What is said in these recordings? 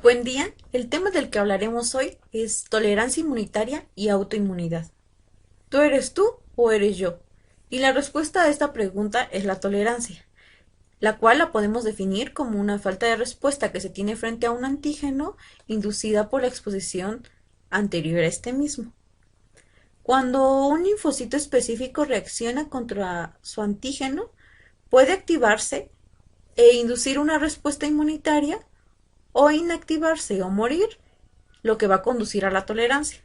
Buen día, el tema del que hablaremos hoy es tolerancia inmunitaria y autoinmunidad. ¿Tú eres tú o eres yo? Y la respuesta a esta pregunta es la tolerancia, la cual la podemos definir como una falta de respuesta que se tiene frente a un antígeno inducida por la exposición anterior a este mismo. Cuando un linfocito específico reacciona contra su antígeno, puede activarse e inducir una respuesta inmunitaria o inactivarse o morir, lo que va a conducir a la tolerancia.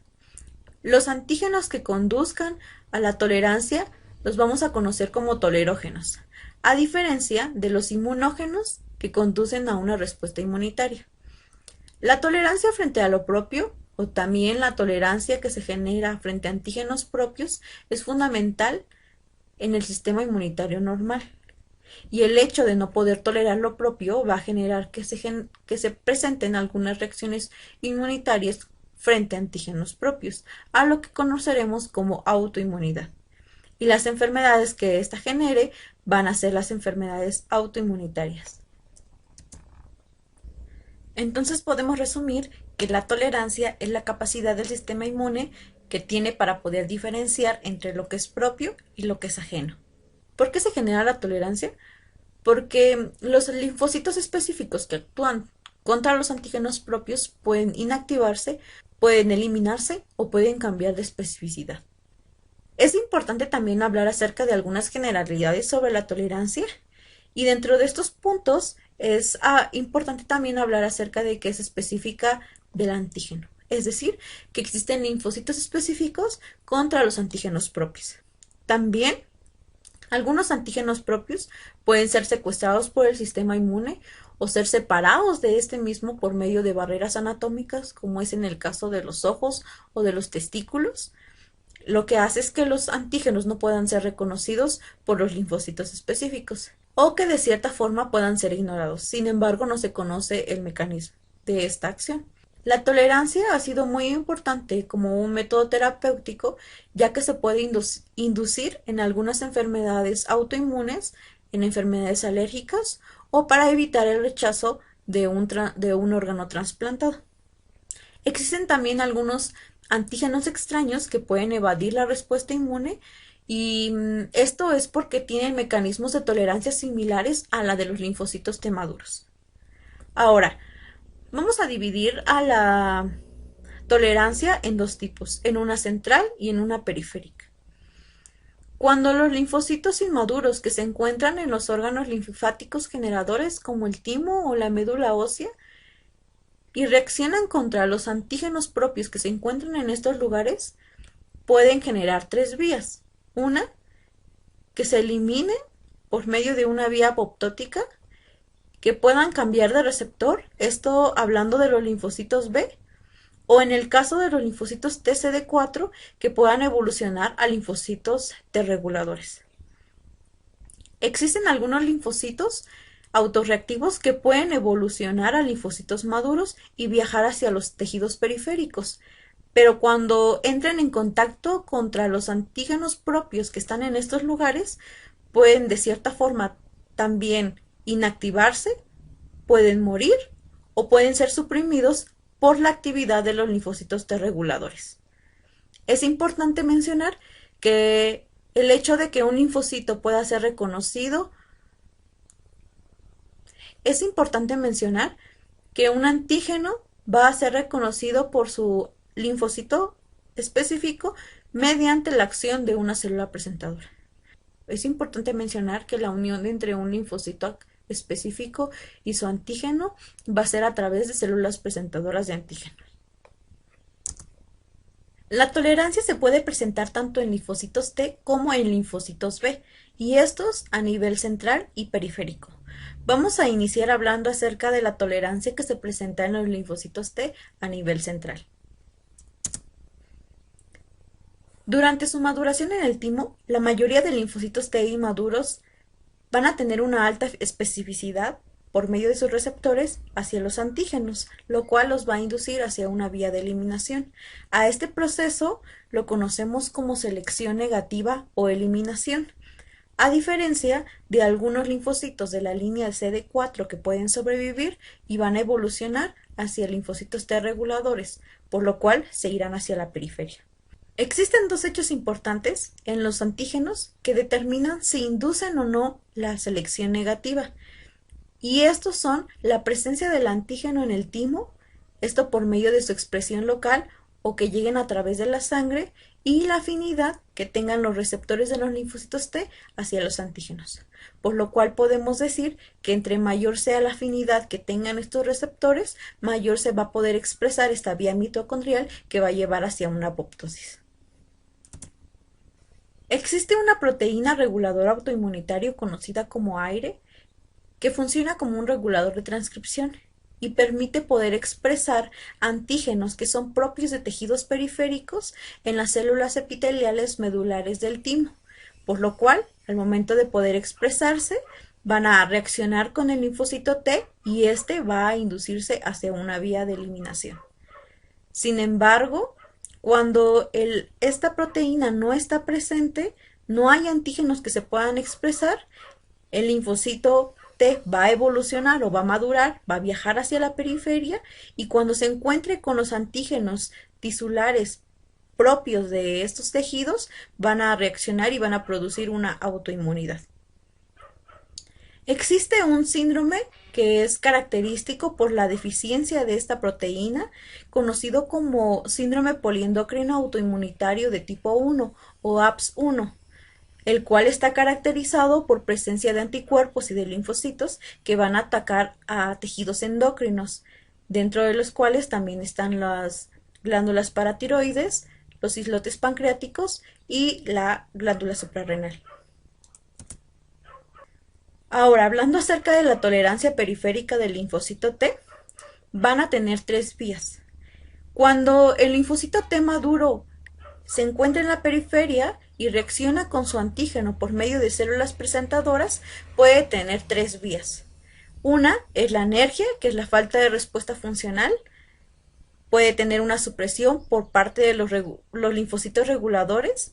Los antígenos que conduzcan a la tolerancia los vamos a conocer como tolerógenos, a diferencia de los inmunógenos que conducen a una respuesta inmunitaria. La tolerancia frente a lo propio, o también la tolerancia que se genera frente a antígenos propios, es fundamental en el sistema inmunitario normal. Y el hecho de no poder tolerar lo propio va a generar que se presenten algunas reacciones inmunitarias frente a antígenos propios, a lo que conoceremos como autoinmunidad. Y las enfermedades que ésta genere van a ser las enfermedades autoinmunitarias. Entonces podemos resumir que la tolerancia es la capacidad del sistema inmune que tiene para poder diferenciar entre lo que es propio y lo que es ajeno. ¿Por qué se genera la tolerancia? Porque los linfocitos específicos que actúan contra los antígenos propios pueden inactivarse, pueden eliminarse o pueden cambiar de especificidad. Es importante también hablar acerca de algunas generalidades sobre la tolerancia y dentro de estos puntos es importante también hablar acerca de qué es específica del antígeno, es decir, que existen linfocitos específicos contra los antígenos propios. También algunos antígenos propios pueden ser secuestrados por el sistema inmune o ser separados de este mismo por medio de barreras anatómicas, como es en el caso de los ojos o de los testículos, lo que hace es que los antígenos no puedan ser reconocidos por los linfocitos específicos o que de cierta forma puedan ser ignorados. Sin embargo, no se conoce el mecanismo de esta acción. La tolerancia ha sido muy importante como un método terapéutico, ya que se puede inducir en algunas enfermedades autoinmunes, en enfermedades alérgicas o para evitar el rechazo de un órgano trasplantado. Existen también algunos antígenos extraños que pueden evadir la respuesta inmune y esto es porque tienen mecanismos de tolerancia similares a la de los linfocitos T maduros. Ahora, vamos a dividir a la tolerancia en dos tipos, en una central y en una periférica. Cuando los linfocitos inmaduros que se encuentran en los órganos linfáticos generadores como el timo o la médula ósea y reaccionan contra los antígenos propios que se encuentran en estos lugares, pueden generar tres vías. Una, que se eliminen por medio de una vía apoptótica, que puedan cambiar de receptor, esto hablando de los linfocitos B, o en el caso de los linfocitos TCD4, que puedan evolucionar a linfocitos T reguladores. Existen algunos linfocitos autorreactivos que pueden evolucionar a linfocitos maduros y viajar hacia los tejidos periféricos, pero cuando entren en contacto contra los antígenos propios que están en estos lugares, pueden de cierta forma también inactivarse, pueden morir o pueden ser suprimidos por la actividad de los linfocitos T reguladores. Es importante mencionar que el hecho de que un linfocito pueda ser reconocido, es importante mencionar que un antígeno va a ser reconocido por su linfocito específico mediante la acción de una célula presentadora. Es importante mencionar que la unión entre un linfocito específico y su antígeno va a ser a través de células presentadoras de antígenos. La tolerancia se puede presentar tanto en linfocitos T como en linfocitos B, y estos a nivel central y periférico. Vamos a iniciar hablando acerca de la tolerancia que se presenta en los linfocitos T a nivel central. Durante su maduración en el timo, la mayoría de linfocitos T inmaduros van a tener una alta especificidad por medio de sus receptores hacia los antígenos, lo cual los va a inducir hacia una vía de eliminación. A este proceso lo conocemos como selección negativa o eliminación. A diferencia de algunos linfocitos de la línea CD4 que pueden sobrevivir y van a evolucionar hacia linfocitos T reguladores, por lo cual se irán hacia la periferia. Existen dos hechos importantes en los antígenos que determinan si inducen o no la selección negativa, y estos son la presencia del antígeno en el timo, esto por medio de su expresión local o que lleguen a través de la sangre, y la afinidad que tengan los receptores de los linfocitos T hacia los antígenos, por lo cual podemos decir que entre mayor sea la afinidad que tengan estos receptores, mayor se va a poder expresar esta vía mitocondrial que va a llevar hacia una apoptosis. Existe una proteína reguladora autoinmunitario conocida como AIRE, que funciona como un regulador de transcripción y permite poder expresar antígenos que son propios de tejidos periféricos en las células epiteliales medulares del timo, por lo cual, al momento de poder expresarse, van a reaccionar con el linfocito T y este va a inducirse hacia una vía de eliminación. Sin embargo, cuando esta proteína no está presente, no hay antígenos que se puedan expresar, el linfocito T va a evolucionar o va a madurar, va a viajar hacia la periferia y cuando se encuentre con los antígenos tisulares propios de estos tejidos, van a reaccionar y van a producir una autoinmunidad. Existe un síndrome que es característico por la deficiencia de esta proteína, conocido como síndrome poliendocrino autoinmunitario de tipo 1 o APS-1. El cual está caracterizado por presencia de anticuerpos y de linfocitos que van a atacar a tejidos endocrinos, dentro de los cuales también están las glándulas paratiroides, los islotes pancreáticos y la glándula suprarrenal. Ahora, hablando acerca de la tolerancia periférica del linfocito T, van a tener tres vías. Cuando el linfocito T maduro se encuentra en la periferia y reacciona con su antígeno por medio de células presentadoras, puede tener tres vías. Una es la anergia, que es la falta de respuesta funcional. Puede tener una supresión por parte de los linfocitos reguladores.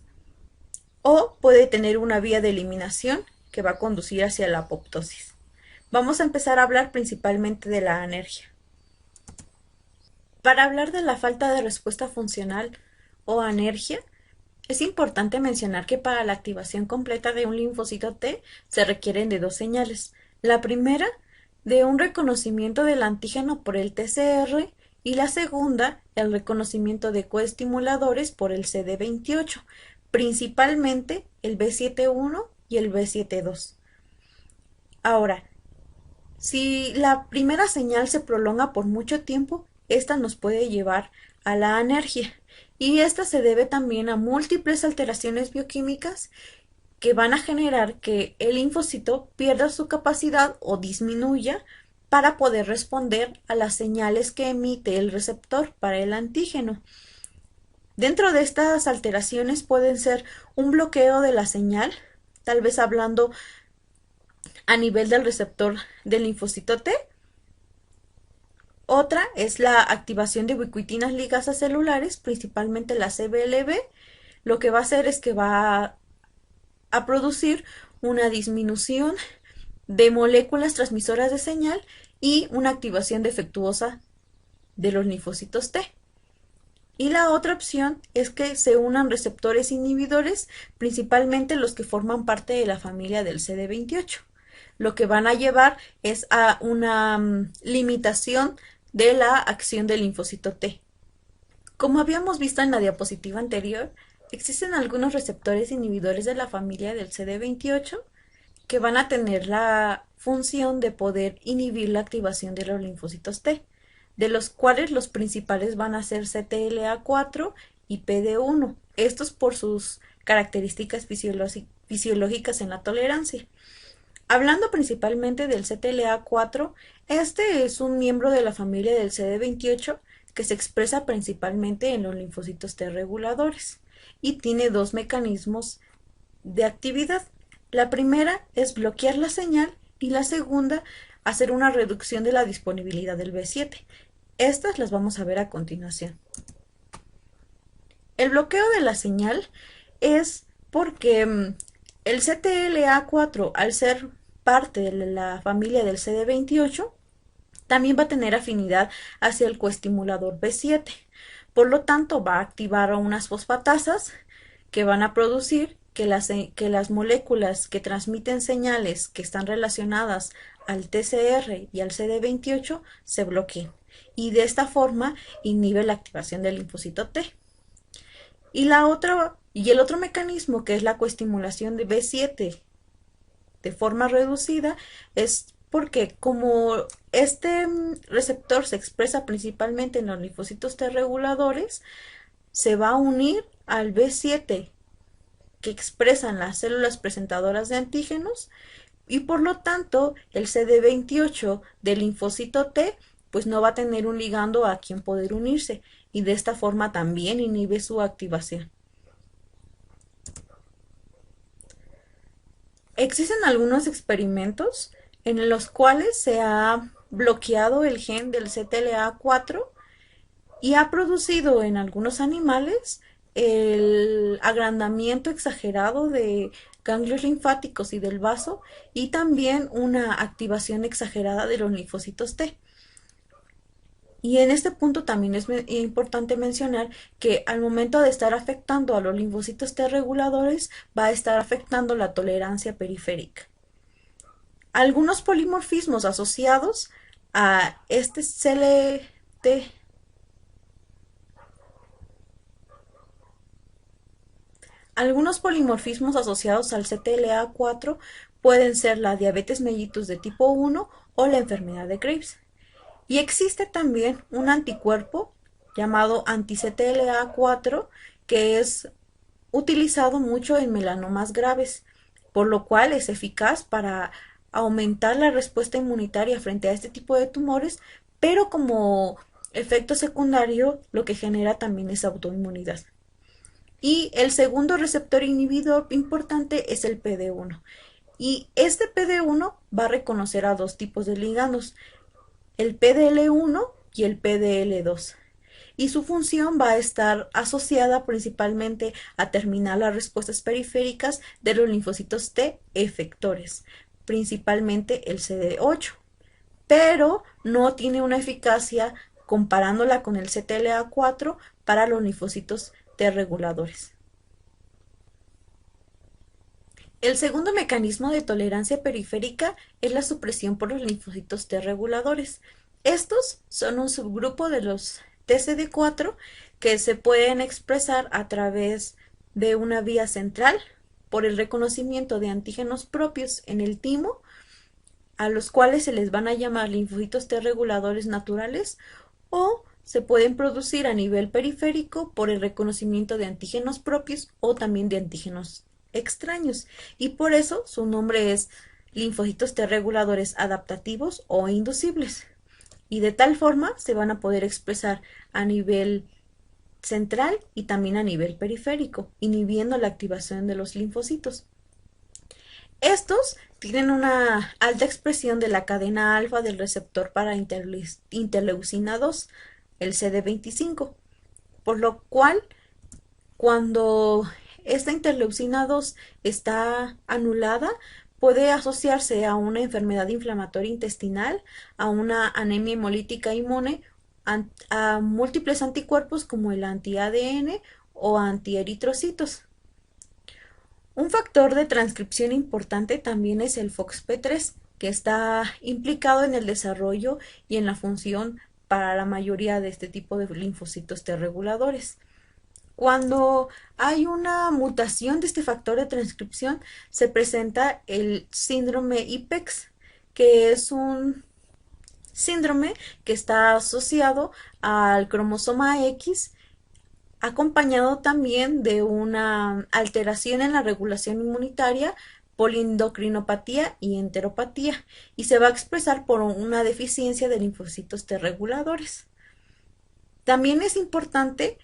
O puede tener una vía de eliminación que va a conducir hacia la apoptosis. Vamos a empezar a hablar principalmente de la anergia. Para hablar de la falta de respuesta funcional o anergia, es importante mencionar que para la activación completa de un linfocito T se requieren de dos señales. La primera, de un reconocimiento del antígeno por el TCR y la segunda, el reconocimiento de coestimuladores por el CD28, principalmente el B7-1 y el B7-2. Ahora, si la primera señal se prolonga por mucho tiempo, esta nos puede llevar a la anergia. Y esta se debe también a múltiples alteraciones bioquímicas que van a generar que el linfocito pierda su capacidad o disminuya para poder responder a las señales que emite el receptor para el antígeno. Dentro de estas alteraciones pueden ser un bloqueo de la señal, tal vez hablando a nivel del receptor del linfocito T. Otra es la activación de ubiquitinas ligasas celulares, principalmente la CBLB. Lo que va a hacer es que va a producir una disminución de moléculas transmisoras de señal y una activación defectuosa de los linfocitos T. Y la otra opción es que se unan receptores inhibidores, principalmente los que forman parte de la familia del CD28. Lo que van a llevar es a una limitación de la acción del linfocito T. Como habíamos visto en la diapositiva anterior, existen algunos receptores inhibidores de la familia del CD28 que van a tener la función de poder inhibir la activación de los linfocitos T, de los cuales los principales van a ser CTLA4 y PD1, estos por sus características fisiológicas en la tolerancia. Hablando principalmente del CTLA4, este es un miembro de la familia del CD28 que se expresa principalmente en los linfocitos T reguladores y tiene dos mecanismos de actividad. La primera es bloquear la señal y la segunda, hacer una reducción de la disponibilidad del B7. Estas las vamos a ver a continuación. El bloqueo de la señal es porque el CTLA4, al ser parte de la familia del CD28, También va a tener afinidad hacia el coestimulador B7. Por lo tanto, va a activar unas fosfatasas que van a producir que las moléculas que transmiten señales que están relacionadas al TCR y al CD28 se bloqueen. Y de esta forma inhibe la activación del linfocito T. Y el otro mecanismo, que es la coestimulación de B7 de forma reducida, es porque como este receptor se expresa principalmente en los linfocitos T reguladores, se va a unir al B7 que expresan las células presentadoras de antígenos, y por lo tanto el CD28 del linfocito T pues no va a tener un ligando a quien poder unirse, y de esta forma también inhibe su activación. Existen algunos experimentos en los cuales se ha bloqueado el gen del CTLA4 y ha producido en algunos animales el agrandamiento exagerado de ganglios linfáticos y del vaso, y también una activación exagerada de los linfocitos T. Y en este punto también es importante mencionar que al momento de estar afectando a los linfocitos T reguladores, va a estar afectando la tolerancia periférica. Algunos polimorfismos asociados a este CLT Algunos polimorfismos asociados al CTLA4 pueden ser la diabetes mellitus de tipo 1 o la enfermedad de Graves. Y existe también un anticuerpo llamado anti-CTLA4 que es utilizado mucho en melanomas graves, por lo cual es eficaz para aumentar la respuesta inmunitaria frente a este tipo de tumores, pero como efecto secundario lo que genera también es autoinmunidad. Y el segundo receptor inhibidor importante es el PD1. Y este PD1 va a reconocer a dos tipos de ligandos, el PDL1 y el PDL2. Y su función va a estar asociada principalmente a terminar las respuestas periféricas de los linfocitos T efectores, principalmente el CD8, pero no tiene una eficacia comparándola con el CTLA4 para los linfocitos T reguladores. El segundo mecanismo de tolerancia periférica es la supresión por los linfocitos T reguladores. Estos son un subgrupo de los TCD4 que se pueden expresar a través de una vía central por el reconocimiento de antígenos propios en el timo, a los cuales se les van a llamar linfocitos T reguladores naturales, o se pueden producir a nivel periférico por el reconocimiento de antígenos propios o también de antígenos extraños, y por eso su nombre es linfocitos T reguladores adaptativos o inducibles, y de tal forma se van a poder expresar a nivel central y también a nivel periférico, inhibiendo la activación de los linfocitos. Estos tienen una alta expresión de la cadena alfa del receptor para interleucina 2, el CD25, por lo cual cuando esta interleucina 2 está anulada, puede asociarse a una enfermedad inflamatoria intestinal, a una anemia hemolítica inmune, a múltiples anticuerpos como el anti-ADN o antieritrocitos. Un factor de transcripción importante también es el FOXP3, que está implicado en el desarrollo y en la función para la mayoría de este tipo de linfocitos T reguladores. Cuando hay una mutación de este factor de transcripción, se presenta el síndrome IPEX, que es un síndrome que está asociado al cromosoma X, acompañado también de una alteración en la regulación inmunitaria, polindocrinopatía y enteropatía, y se va a expresar por una deficiencia de linfocitos T reguladores. También es importante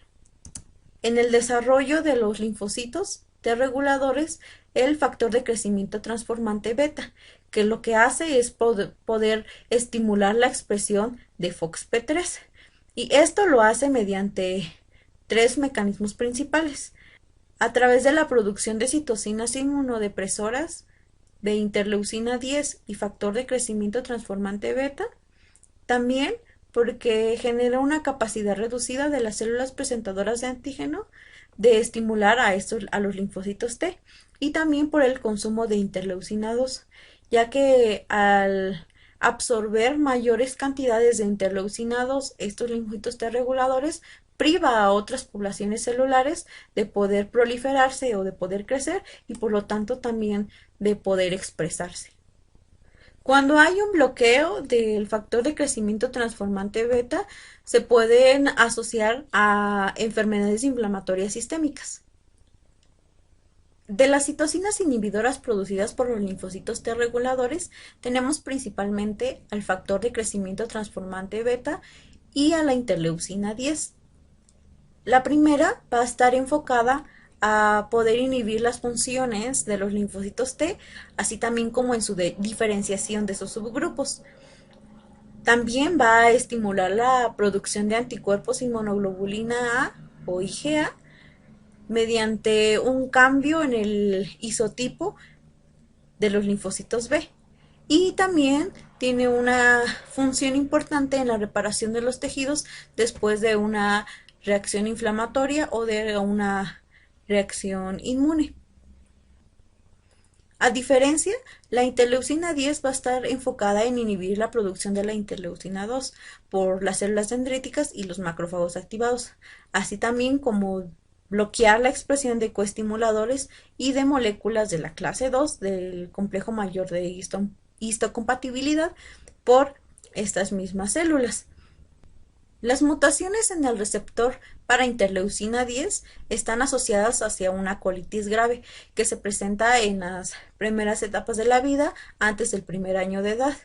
en el desarrollo de los linfocitos T reguladores el factor de crecimiento transformante beta, que lo que hace es poder estimular la expresión de FOXP3, y esto lo hace mediante tres mecanismos principales: a través de la producción de citocinas inmunodepresoras, de interleucina 10 y factor de crecimiento transformante beta, También porque genera una capacidad reducida de las células presentadoras de antígeno de estimular a los linfocitos T, y también por el consumo de interleucina 2, ya que al absorber mayores cantidades de interleucina 2, estos linfocitos T reguladores priva a otras poblaciones celulares de poder proliferarse o de poder crecer, y por lo tanto también de poder expresarse. Cuando hay un bloqueo del factor de crecimiento transformante beta, se pueden asociar a enfermedades inflamatorias sistémicas. De las citocinas inhibidoras producidas por los linfocitos T reguladores, tenemos principalmente al factor de crecimiento transformante beta y a la interleucina 10. La primera va a estar enfocada a poder inhibir las funciones de los linfocitos T, así también como en su diferenciación de sus subgrupos. También va a estimular la producción de anticuerpos inmunoglobulina A o IgA mediante un cambio en el isotipo de los linfocitos B. Y también tiene una función importante en la reparación de los tejidos después de una reacción inflamatoria o de una reacción inmune. A diferencia, la interleucina 10 va a estar enfocada en inhibir la producción de la interleucina 2 por las células dendríticas y los macrófagos activados, así también como bloquear la expresión de coestimuladores y de moléculas de la clase 2 del complejo mayor de histocompatibilidad por estas mismas células. Las mutaciones en el receptor para interleucina 10 están asociadas hacia una colitis grave que se presenta en las primeras etapas de la vida antes del primer año de edad.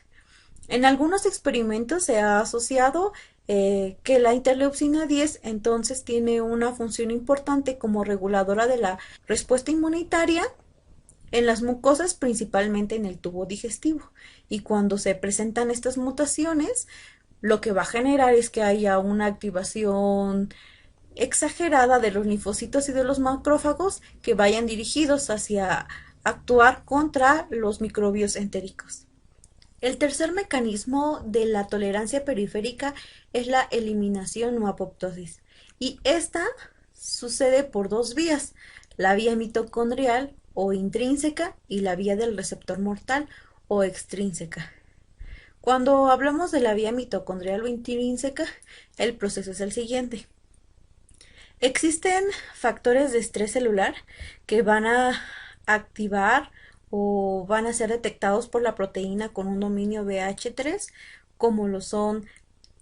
En algunos experimentos se ha asociado que la interleucina 10 entonces tiene una función importante como reguladora de la respuesta inmunitaria en las mucosas, principalmente en el tubo digestivo. Y cuando se presentan estas mutaciones, lo que va a generar es que haya una activación exagerada de los linfocitos y de los macrófagos que vayan dirigidos hacia actuar contra los microbios entéricos. El tercer mecanismo de la tolerancia periférica es la eliminación o apoptosis, y esta sucede por dos vías: la vía mitocondrial o intrínseca y la vía del receptor mortal o extrínseca. Cuando hablamos de la vía mitocondrial o intrínseca, el proceso es el siguiente. Existen factores de estrés celular que van a activar o van a ser detectados por la proteína con un dominio BH3, como lo son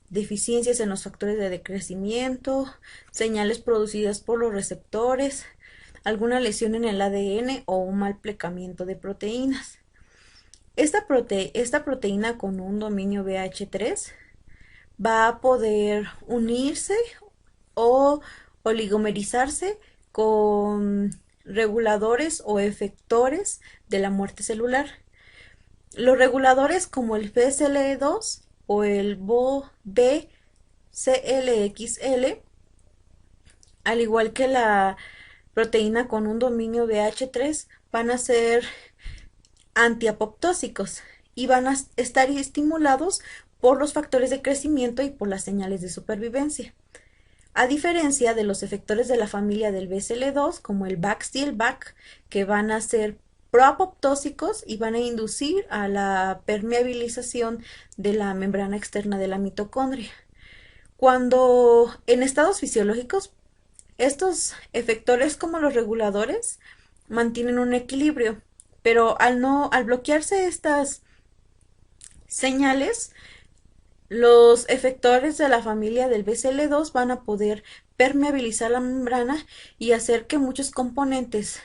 deficiencias en los factores de decrecimiento, señales producidas por los receptores, alguna lesión en el ADN o un mal plegamiento de proteínas. Esta proteína con un dominio BH3 va a poder unirse o oligomerizarse con reguladores o efectores de la muerte celular. Los reguladores como el BCL2 o el BCLXL, al igual que la proteína con un dominio BH3, van a ser antiapoptósicos y van a estar estimulados por los factores de crecimiento y por las señales de supervivencia. A diferencia de los efectores de la familia del BCL2, como el BAX y el BAC, que van a ser proapoptósicos y van a inducir a la permeabilización de la membrana externa de la mitocondria. Cuando en estados fisiológicos, estos efectores como los reguladores mantienen un equilibrio, pero al bloquearse estas señales, los efectores de la familia del BCL2 van a poder permeabilizar la membrana y hacer que muchos componentes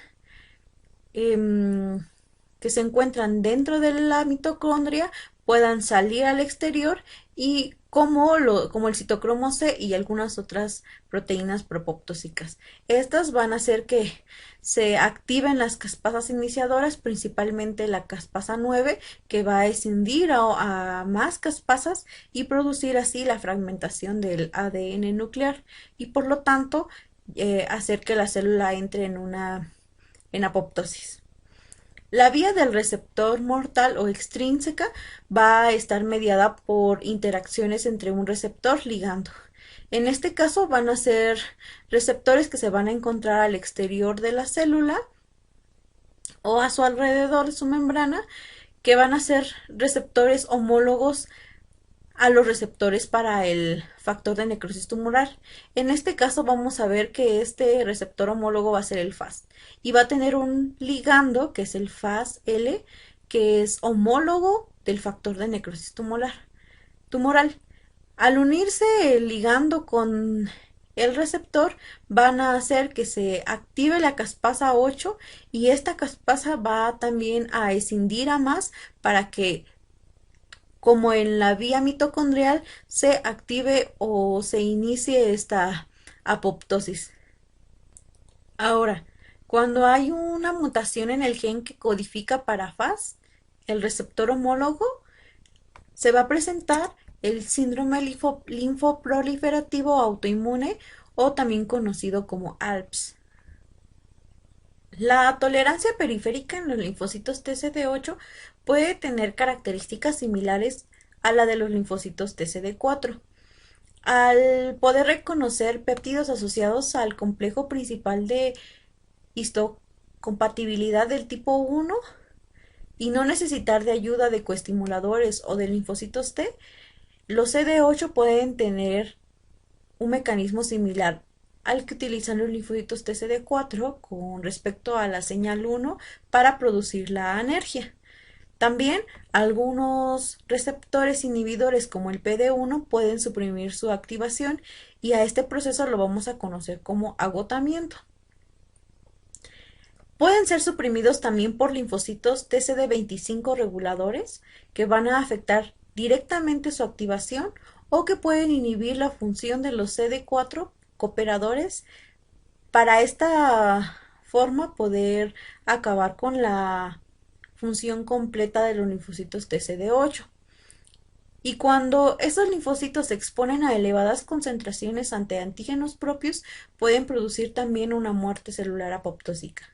que se encuentran dentro de la mitocondria puedan salir al exterior, y como el citocromo C y algunas otras proteínas propoptósicas. Estas van a hacer que se activen las caspasas iniciadoras, principalmente la caspasa 9, que va a escindir a más caspasas y producir así la fragmentación del ADN nuclear, y por lo tanto hacer que la célula entre en apoptosis. La vía del receptor mortal o extrínseca va a estar mediada por interacciones entre un receptor ligando. En este caso van a ser receptores que se van a encontrar al exterior de la célula o a su alrededor de su membrana, que van a ser receptores homólogos a los receptores para el factor de necrosis tumoral. En este caso vamos a ver que este receptor homólogo va a ser el FAS y va a tener un ligando que es el FAS-L, que es homólogo del factor de necrosis tumoral. Al unirse el ligando con el receptor, van a hacer que se active la caspasa 8 y esta caspasa va también a escindir a más para que, como en la vía mitocondrial, se active o se inicie esta apoptosis. Ahora, cuando hay una mutación en el gen que codifica para FAS, el receptor homólogo, se va a presentar el síndrome linfoproliferativo autoinmune o también conocido como ALPS. La tolerancia periférica en los linfocitos TCD8 puede tener características similares a la de los linfocitos TCD4. Al poder reconocer péptidos asociados al complejo principal de histocompatibilidad del tipo 1 y no necesitar de ayuda de coestimuladores o de linfocitos T, los CD8 pueden tener un mecanismo similar al que utilizan los linfocitos TCD4 con respecto a la señal 1 para producir la anergia. También algunos receptores inhibidores como el PD1 pueden suprimir su activación y a este proceso lo vamos a conocer como agotamiento. Pueden ser suprimidos también por linfocitos TCD25 reguladores que van a afectar directamente su activación o que pueden inhibir la función de los CD4 cooperadores para esta forma poder acabar con la función completa de los linfocitos TCD8. Y cuando esos linfocitos se exponen a elevadas concentraciones ante antígenos propios, pueden producir también una muerte celular apoptósica.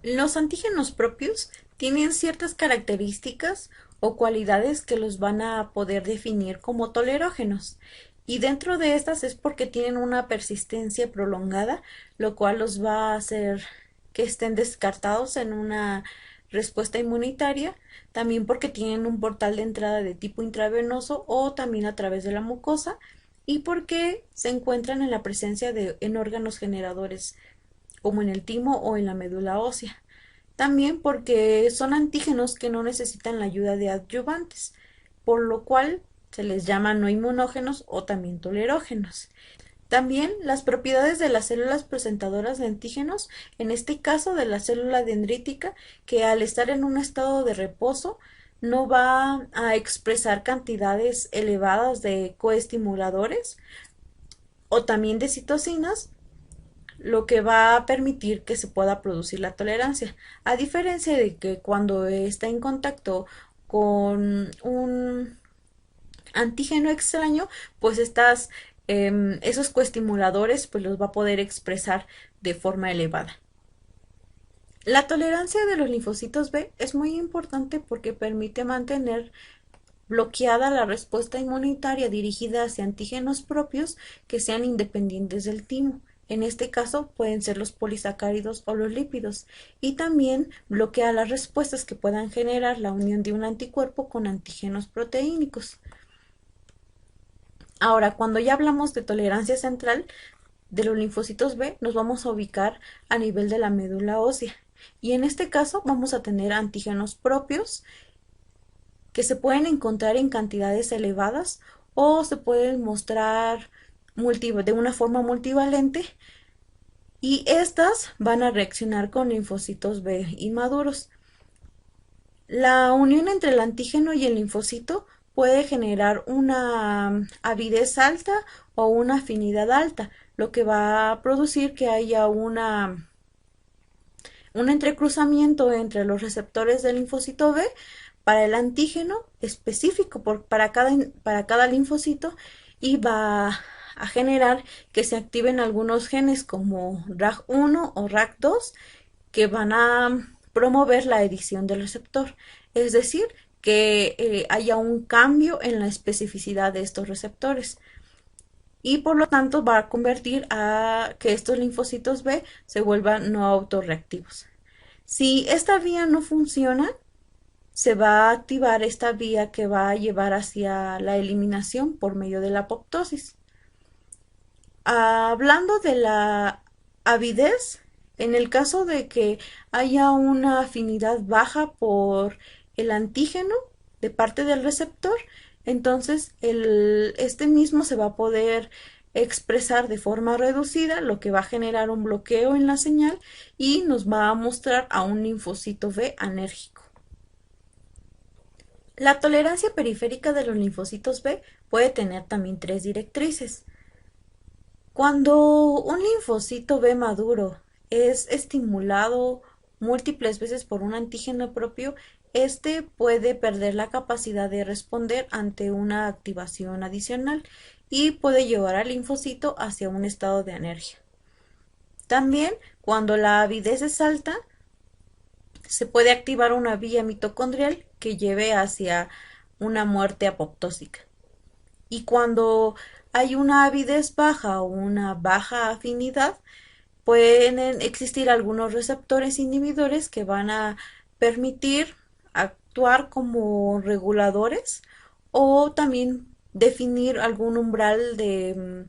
Los antígenos propios tienen ciertas características o cualidades que los van a poder definir como tolerógenos, y dentro de estas es porque tienen una persistencia prolongada, lo cual los va a hacer que estén descartados en una respuesta inmunitaria, también porque tienen un portal de entrada de tipo intravenoso o también a través de la mucosa, y porque se encuentran en la presencia en órganos generadores como en el timo o en la médula ósea. También porque son antígenos que no necesitan la ayuda de adyuvantes, por lo cual se les llama no inmunógenos o también tolerógenos. También las propiedades de las células presentadoras de antígenos, en este caso de la célula dendrítica, que al estar en un estado de reposo no va a expresar cantidades elevadas de coestimuladores o también de citocinas, lo que va a permitir que se pueda producir la tolerancia, a diferencia de que cuando está en contacto con un antígeno extraño, pues esos coestimuladores pues los va a poder expresar de forma elevada. La tolerancia de los linfocitos B es muy importante porque permite mantener bloqueada la respuesta inmunitaria dirigida hacia antígenos propios que sean independientes del timo. En este caso pueden ser los polisacáridos o los lípidos, y también bloquea las respuestas que puedan generar la unión de un anticuerpo con antígenos proteínicos. Ahora, cuando ya hablamos de tolerancia central de los linfocitos B, nos vamos a ubicar a nivel de la médula ósea, y en este caso vamos a tener antígenos propios que se pueden encontrar en cantidades elevadas o se pueden mostrar de una forma multivalente, y estas van a reaccionar con linfocitos B inmaduros. La unión entre el antígeno y el linfocito puede generar una avidez alta o una afinidad alta, lo que va a producir que haya un entrecruzamiento entre los receptores del linfocito B para el antígeno específico para cada linfocito, y va a generar que se activen algunos genes como RAG1 o RAG2 que van a promover la edición del receptor, es decir, que haya un cambio en la especificidad de estos receptores y por lo tanto va a convertir a que estos linfocitos B se vuelvan no autorreactivos. Si esta vía no funciona, se va a activar esta vía que va a llevar hacia la eliminación por medio de la apoptosis. Hablando de la avidez, en el caso de que haya una afinidad baja por el antígeno de parte del receptor, entonces este mismo se va a poder expresar de forma reducida, lo que va a generar un bloqueo en la señal y nos va a mostrar a un linfocito B anérgico. La tolerancia periférica de los linfocitos B puede tener también tres directrices. Cuando un linfocito B maduro es estimulado múltiples veces por un antígeno propio, este puede perder la capacidad de responder ante una activación adicional y puede llevar al linfocito hacia un estado de anergia. También, cuando la avidez es alta, se puede activar una vía mitocondrial que lleve hacia una muerte apoptósica. Y cuando hay una avidez baja o una baja afinidad, pueden existir algunos receptores inhibidores que van a permitir actuar como reguladores o también definir algún umbral de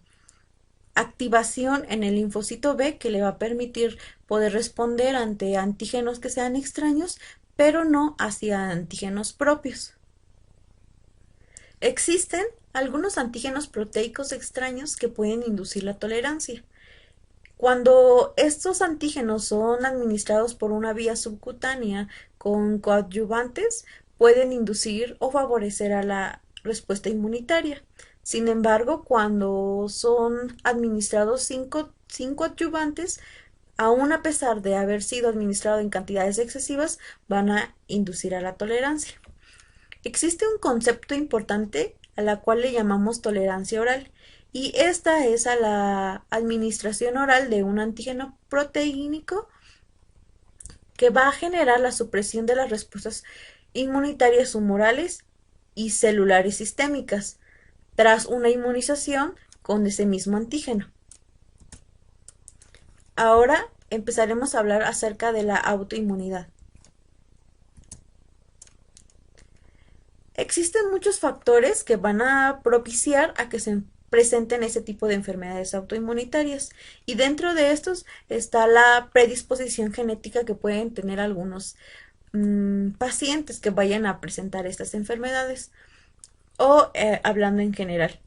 activación en el linfocito B que le va a permitir poder responder ante antígenos que sean extraños, pero no hacia antígenos propios. Existen algunos antígenos proteicos extraños que pueden inducir la tolerancia. Cuando estos antígenos son administrados por una vía subcutánea con coadyuvantes, pueden inducir o favorecer a la respuesta inmunitaria. Sin embargo, cuando son administrados sin coadyuvantes, aun a pesar de haber sido administrado en cantidades excesivas, van a inducir a la tolerancia. Existe un concepto importante a la cual le llamamos tolerancia oral, y esta es a la administración oral de un antígeno proteínico que va a generar la supresión de las respuestas inmunitarias humorales y celulares sistémicas tras una inmunización con ese mismo antígeno. Ahora empezaremos a hablar acerca de la autoinmunidad. Existen muchos factores que van a propiciar a que se presenten ese tipo de enfermedades autoinmunitarias, y dentro de estos está la predisposición genética que pueden tener algunos pacientes que vayan a presentar estas enfermedades o hablando en general.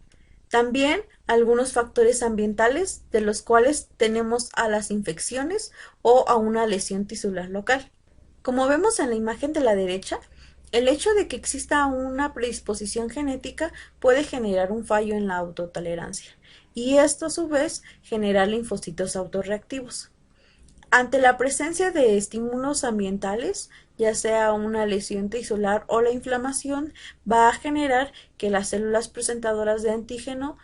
También algunos factores ambientales, de los cuales tenemos a las infecciones o a una lesión tisular local. Como vemos en la imagen de la derecha, el hecho de que exista una predisposición genética puede generar un fallo en la autotolerancia, y esto a su vez genera linfocitos autorreactivos. Ante la presencia de estímulos ambientales, ya sea una lesión tisular o la inflamación, va a generar que las células presentadoras de antígeno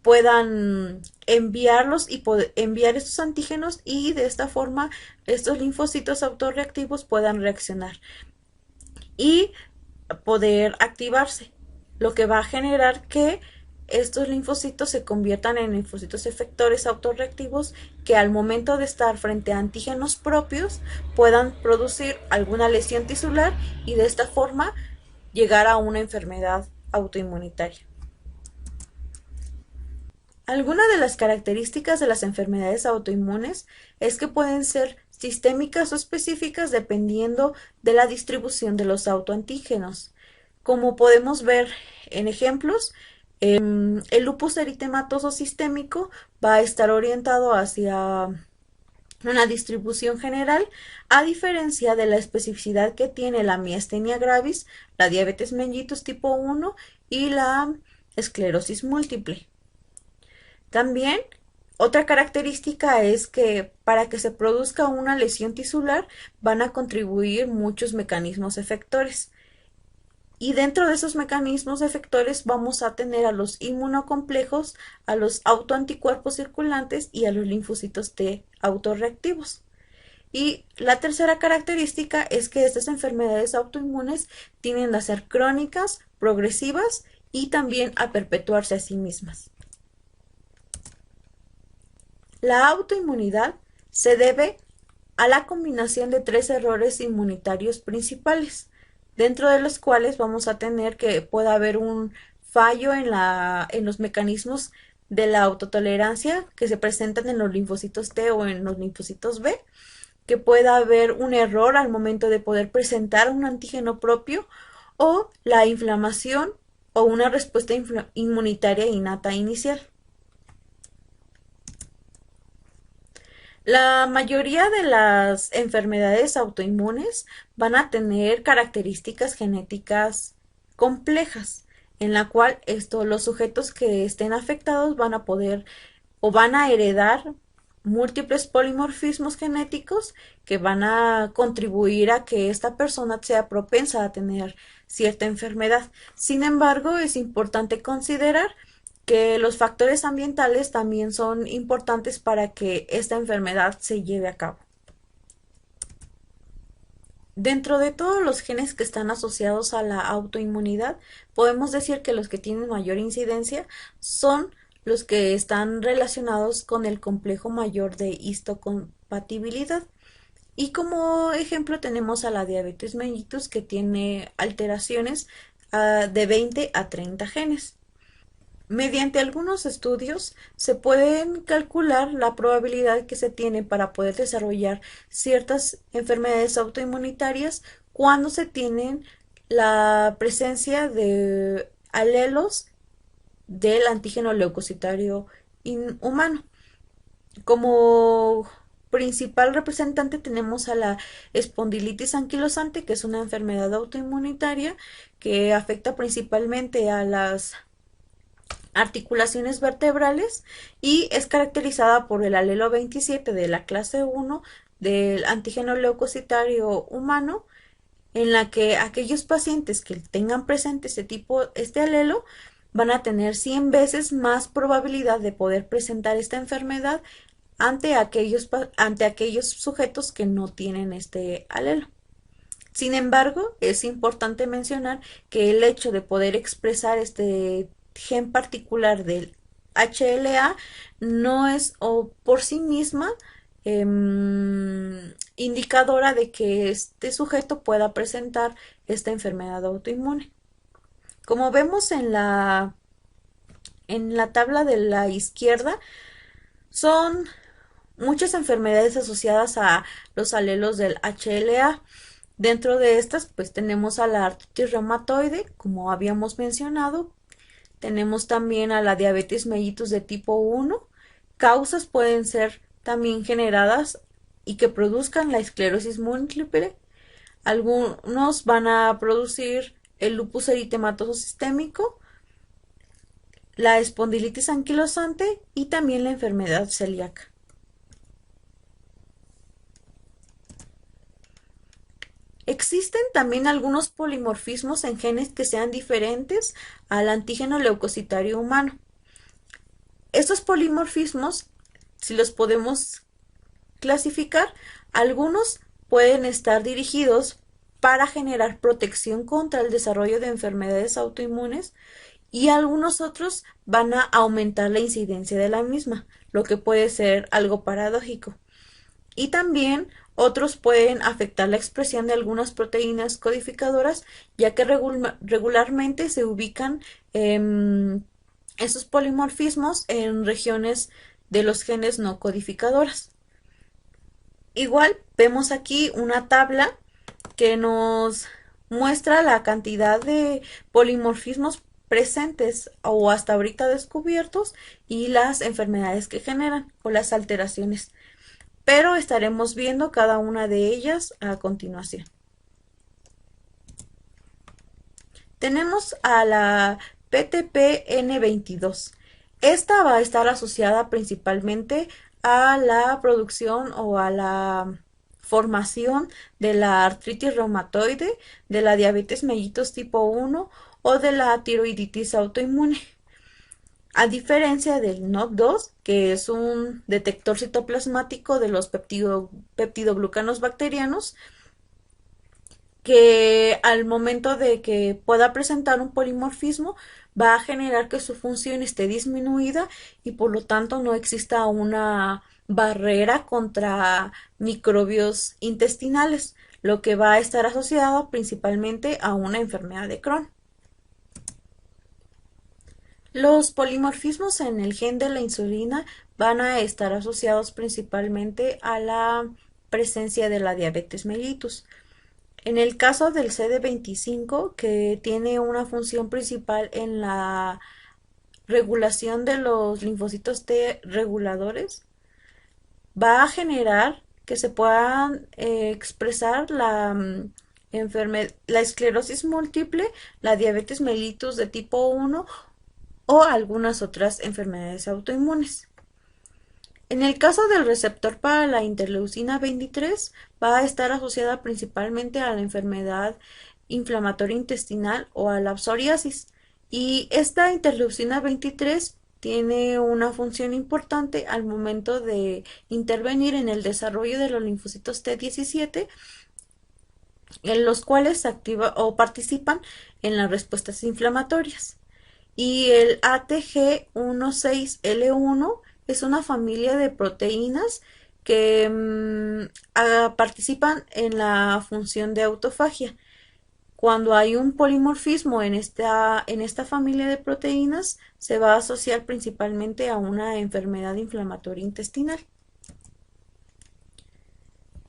puedan enviarlos y enviar estos antígenos, y de esta forma estos linfocitos autorreactivos puedan reaccionar y poder activarse, lo que va a generar que estos linfocitos se conviertan en linfocitos efectores autorreactivos que al momento de estar frente a antígenos propios puedan producir alguna lesión tisular y de esta forma llegar a una enfermedad autoinmunitaria. Algunas de las características de las enfermedades autoinmunes es que pueden ser sistémicas o específicas dependiendo de la distribución de los autoantígenos. Como podemos ver en ejemplos, el lupus eritematoso sistémico va a estar orientado hacia una distribución general, a diferencia de la especificidad que tiene la miastenia gravis, la diabetes mellitus tipo 1 y la esclerosis múltiple. También otra característica es que para que se produzca una lesión tisular van a contribuir muchos mecanismos efectores. Y dentro de esos mecanismos efectores vamos a tener a los inmunocomplejos, a los autoanticuerpos circulantes y a los linfocitos T autorreactivos. Y la tercera característica es que estas enfermedades autoinmunes tienden a ser crónicas, progresivas y también a perpetuarse a sí mismas. La autoinmunidad se debe a la combinación de tres errores inmunitarios principales, dentro de los cuales vamos a tener que pueda haber un fallo en los mecanismos de la autotolerancia que se presentan en los linfocitos T o en los linfocitos B, que pueda haber un error al momento de poder presentar un antígeno propio o la inflamación o una respuesta inmunitaria innata inicial. La mayoría de las enfermedades autoinmunes van a tener características genéticas complejas, en la cual los sujetos que estén afectados van a poder o van a heredar múltiples polimorfismos genéticos que van a contribuir a que esta persona sea propensa a tener cierta enfermedad. Sin embargo, es importante considerar que los factores ambientales también son importantes para que esta enfermedad se lleve a cabo. Dentro de todos los genes que están asociados a la autoinmunidad, podemos decir que los que tienen mayor incidencia son los que están relacionados con el complejo mayor de histocompatibilidad. Y como ejemplo tenemos a la diabetes mellitus, que tiene alteraciones de 20 a 30 genes. Mediante algunos estudios se pueden calcular la probabilidad que se tiene para poder desarrollar ciertas enfermedades autoinmunitarias cuando se tienen la presencia de alelos del antígeno leucocitario humano. Como principal representante tenemos a la espondilitis anquilosante, que es una enfermedad autoinmunitaria que afecta principalmente a las articulaciones vertebrales y es caracterizada por el alelo 27 de la clase 1 del antígeno leucocitario humano, en la que aquellos pacientes que tengan presente este alelo van a tener 100 veces más probabilidad de poder presentar esta enfermedad ante aquellos sujetos que no tienen este alelo. Sin embargo, es importante mencionar que el hecho de poder expresar este gen particular del HLA no es por sí misma indicadora de que este sujeto pueda presentar esta enfermedad autoinmune. Como vemos en la tabla de la izquierda, son muchas enfermedades asociadas a los alelos del HLA. Dentro de estas, pues tenemos a la artritis reumatoide, como habíamos mencionado. Tenemos también a la diabetes mellitus de tipo 1. Causas pueden ser también generadas y que produzcan la esclerosis múltiple. Algunos van a producir el lupus eritematoso sistémico, la espondilitis anquilosante y también la enfermedad celíaca. Existen también algunos polimorfismos en genes que sean diferentes al antígeno leucocitario humano. Estos polimorfismos, si los podemos clasificar, algunos pueden estar dirigidos para generar protección contra el desarrollo de enfermedades autoinmunes y algunos otros van a aumentar la incidencia de la misma, lo que puede ser algo paradójico. Y también otros pueden afectar la expresión de algunas proteínas codificadoras, ya que regularmente se ubican esos polimorfismos en regiones de los genes no codificadoras. Igual vemos aquí una tabla que nos muestra la cantidad de polimorfismos presentes o hasta ahorita descubiertos y las enfermedades que generan o las alteraciones. Pero estaremos viendo cada una de ellas a continuación. Tenemos a la PTPN22. Esta va a estar asociada principalmente a la producción o a la formación de la artritis reumatoide, de la diabetes mellitus tipo 1 o de la tiroiditis autoinmune. a diferencia del NOD2, que es un detector citoplasmático de los peptidoglucanos bacterianos, que al momento de que pueda presentar un polimorfismo va a generar que su función esté disminuida y por lo tanto no exista una barrera contra microbios intestinales, lo que va a estar asociado principalmente a una enfermedad de Crohn. Los polimorfismos en el gen de la insulina van a estar asociados principalmente a la presencia de la diabetes mellitus. En el caso del CD25, que tiene una función principal en la regulación de los linfocitos T reguladores, va a generar que se puedan expresar la esclerosis múltiple, la diabetes mellitus de tipo 1 o algunas otras enfermedades autoinmunes. En el caso del receptor para la interleucina 23, va a estar asociada principalmente a la enfermedad inflamatoria intestinal o a la psoriasis. Y esta interleucina 23 tiene una función importante al momento de intervenir en el desarrollo de los linfocitos T17, en los cuales se activa o participan en las respuestas inflamatorias. Y el ATG16L1 es una familia de proteínas que participan en la función de autofagia. Cuando hay un polimorfismo en esta familia de proteínas, se va a asociar principalmente a una enfermedad inflamatoria intestinal.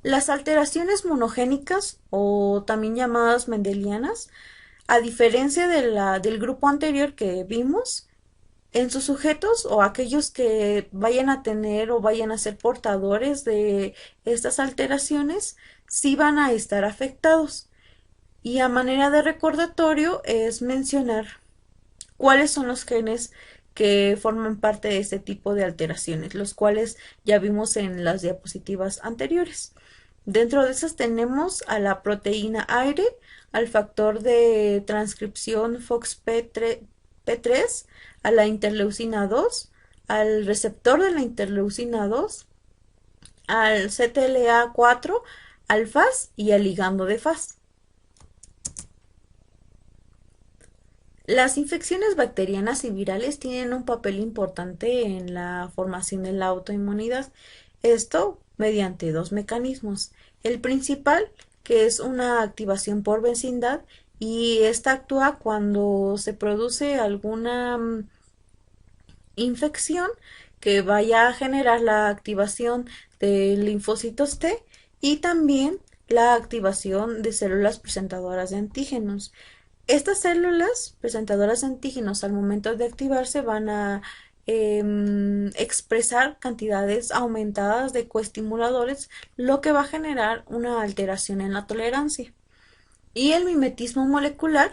Las alteraciones monogénicas, o también llamadas mendelianas, a diferencia del grupo anterior que vimos, en sus sujetos o aquellos que vayan a tener o vayan a ser portadores de estas alteraciones, sí van a estar afectados. Y a manera de recordatorio es mencionar cuáles son los genes que forman parte de este tipo de alteraciones, los cuales ya vimos en las diapositivas anteriores. Dentro de esas tenemos a la proteína aire, al factor de transcripción FOXP3, a la interleucina 2, al receptor de la interleucina 2, al CTLA4, al FAS y al ligando de FAS. Las infecciones bacterianas y virales tienen un papel importante en la formación de la autoinmunidad. Esto mediante dos mecanismos. El principal, que es una activación por vecindad, y esta actúa cuando se produce alguna infección que vaya a generar la activación de linfocitos T y también la activación de células presentadoras de antígenos. Estas células presentadoras de antígenos al momento de activarse van a expresar cantidades aumentadas de coestimuladores, lo que va a generar una alteración en la tolerancia. Y el mimetismo molecular,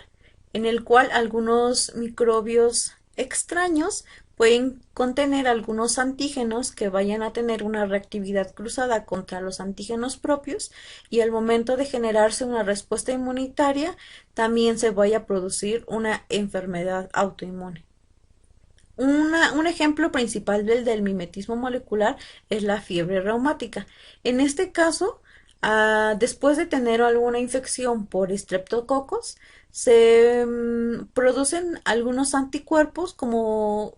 en el cual algunos microbios extraños pueden contener algunos antígenos que vayan a tener una reactividad cruzada contra los antígenos propios y al momento de generarse una respuesta inmunitaria también se vaya a producir una enfermedad autoinmune. Un ejemplo principal del mimetismo molecular es la fiebre reumática. En este caso, después de tener alguna infección por estreptococos, se producen algunos anticuerpos como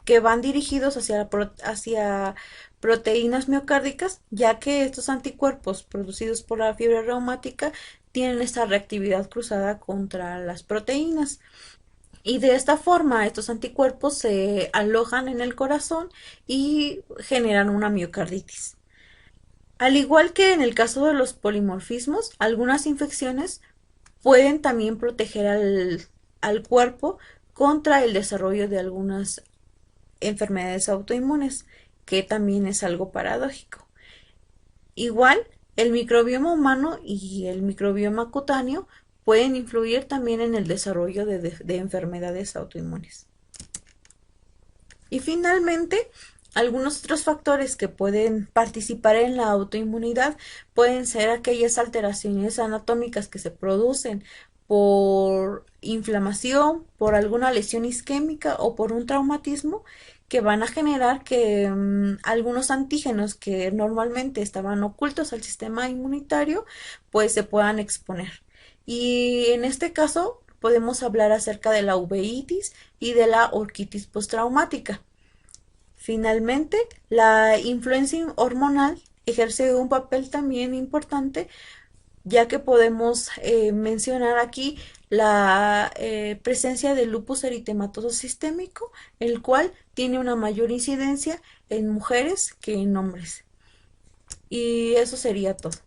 que van dirigidos hacia proteínas miocárdicas, ya que estos anticuerpos producidos por la fiebre reumática tienen esta reactividad cruzada contra las proteínas. Y de esta forma estos anticuerpos se alojan en el corazón y generan una miocarditis. Al igual que en el caso de los polimorfismos, algunas infecciones pueden también proteger al cuerpo contra el desarrollo de algunas enfermedades autoinmunes, que también es algo paradójico. Igual, el microbioma humano y el microbioma cutáneo pueden influir también en el desarrollo de enfermedades autoinmunes. Y finalmente, algunos otros factores que pueden participar en la autoinmunidad pueden ser aquellas alteraciones anatómicas que se producen por inflamación, por alguna lesión isquémica o por un traumatismo que van a generar que algunos antígenos que normalmente estaban ocultos al sistema inmunitario pues se puedan exponer. Y en este caso podemos hablar acerca de la uveitis y de la orquitis postraumática. Finalmente, la influencia hormonal ejerce un papel también importante, ya que podemos mencionar aquí la presencia del lupus eritematoso sistémico, el cual tiene una mayor incidencia en mujeres que en hombres. Y eso sería todo.